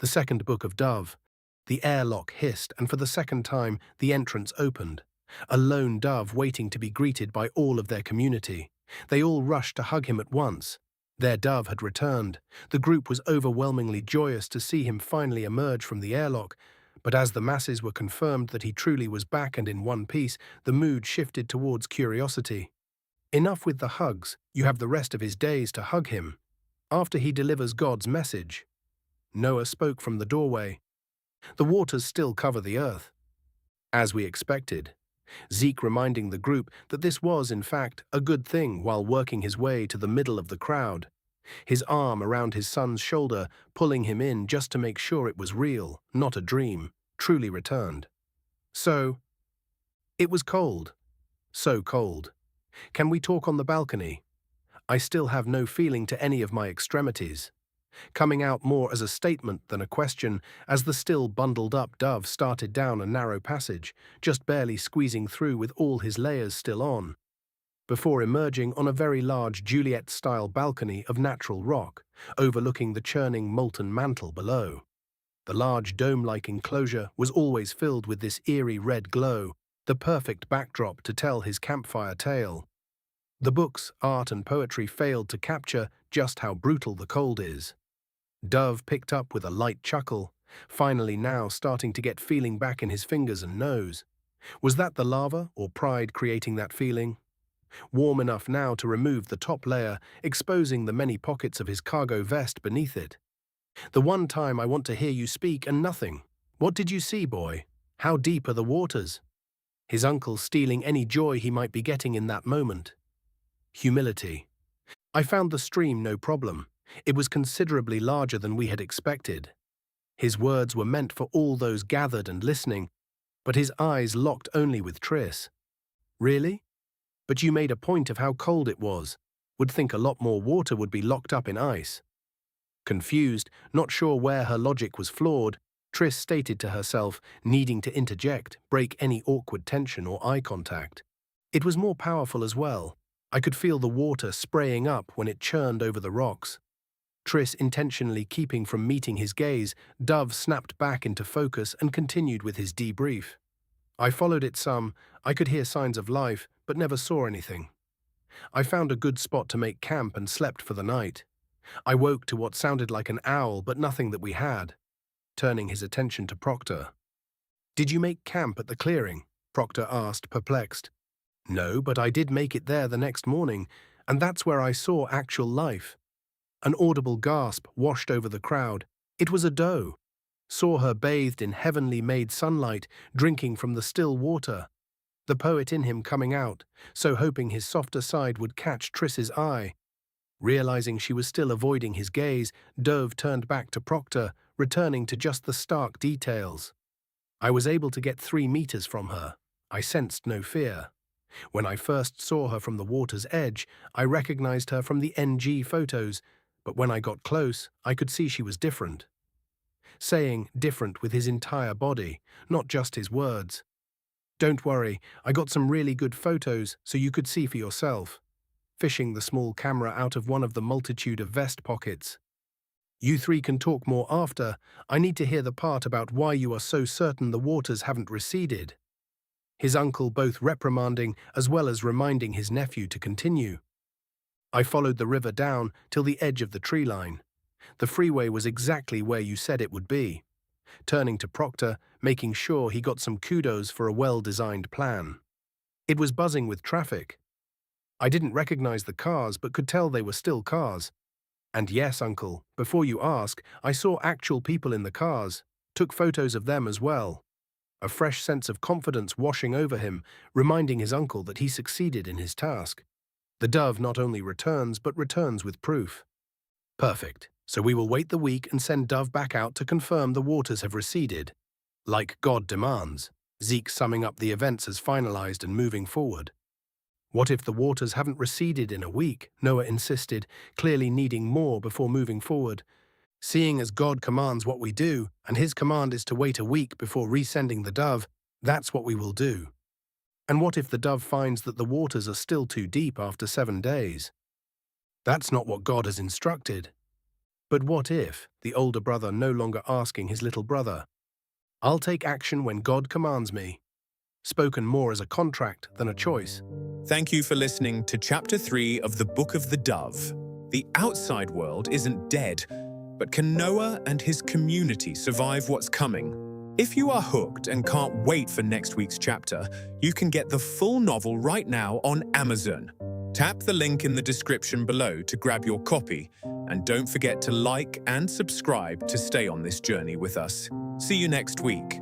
The second book of Dove. The airlock hissed, and for the second time, the entrance opened. A lone dove waiting to be greeted by all of their community. They all rushed to hug him at once. Their dove had returned. The group was overwhelmingly joyous to see him finally emerge from the airlock, but as the masses were confirmed that he truly was back and in one piece, the mood shifted towards curiosity. Enough with the hugs, you have the rest of his days to hug him. After he delivers God's message. Noah spoke from the doorway. The waters still cover the earth. As we expected. Zeke reminding the group that this was, in fact, a good thing while working his way to the middle of the crowd. His arm around his son's shoulder, pulling him in just to make sure it was real, not a dream, truly returned. So, it was cold. So cold. Can we talk on the balcony? I still have no feeling to any of my extremities. Coming out more as a statement than a question, as the still bundled-up dove started down a narrow passage, just barely squeezing through with all his layers still on, before emerging on a very large Juliet-style balcony of natural rock, overlooking the churning molten mantle below. The large dome-like enclosure was always filled with this eerie red glow, the perfect backdrop to tell his campfire tale. The books, art and poetry failed to capture just how brutal the cold is. Dove picked up with a light chuckle, finally now starting to get feeling back in his fingers and nose. Was that the lava or pride creating that feeling? Warm enough now to remove the top layer, exposing the many pockets of his cargo vest beneath it. The one time I want to hear you speak and nothing. What did you see, boy? How deep are the waters? His uncle stealing any joy he might be getting in that moment. Humility. I found the stream no problem. It was considerably larger than we had expected. His words were meant for all those gathered and listening, but his eyes locked only with Triss. Really? But you made a point of how cold it was. Would think a lot more water would be locked up in ice. Confused, not sure where her logic was flawed, Triss stated to herself, needing to interject, break any awkward tension or eye contact. It was more powerful as well. I could feel the water spraying up when it churned over the rocks. Triss intentionally keeping from meeting his gaze, Dove snapped back into focus and continued with his debrief. I followed it some. I could hear signs of life, but never saw anything. I found a good spot to make camp and slept for the night. I woke to what sounded like an owl, but nothing that we had. Turning his attention to Proctor. Did you make camp at the clearing? Proctor asked, perplexed. No, but I did make it there the next morning, and that's where I saw actual life. An audible gasp washed over the crowd. It was a doe. Saw her bathed in heavenly-made sunlight, drinking from the still water. The poet in him coming out, so hoping his softer side would catch Triss's eye. Realizing she was still avoiding his gaze, Dove turned back to Proctor, returning to just the stark details. I was able to get 3 meters from her. I sensed no fear. When I first saw her from the water's edge, I recognized her from the NG photos, but when I got close, I could see she was different. Saying different with his entire body, not just his words. Don't worry, I got some really good photos so you could see for yourself. Fishing the small camera out of one of the multitude of vest pockets. You 3 can talk more after. I need to hear the part about why you are so certain the waters haven't receded. His uncle both reprimanding as well as reminding his nephew to continue. I followed the river down till the edge of the tree line. The freeway was exactly where you said it would be. Turning to Proctor, making sure he got some kudos for a well-designed plan. It was buzzing with traffic. I didn't recognize the cars but could tell they were still cars. And yes, uncle, before you ask, I saw actual people in the cars, took photos of them as well. A fresh sense of confidence washing over him, reminding his uncle that he succeeded in his task. The dove not only returns, but returns with proof. Perfect. So we will wait the week and send Dove back out to confirm the waters have receded. Like God demands. Zeke summing up the events as finalized and moving forward. What if the waters haven't receded in a week? Noah insisted, clearly needing more before moving forward. Seeing as God commands what we do, and his command is to wait a week before resending the dove, that's what we will do. And what if the dove finds that the waters are still too deep after 7 days? That's not what God has instructed. But what if the older brother no longer asking his little brother, "I'll take action when God commands me," spoken more as a contract than a choice? Thank you for listening to Chapter 3 of the Book of the Dove. The outside world isn't dead, but can Noah and his community survive what's coming? If you are hooked and can't wait for next week's chapter, you can get the full novel right now on Amazon. Tap the link in the description below to grab your copy, and don't forget to like and subscribe to stay on this journey with us. See you next week.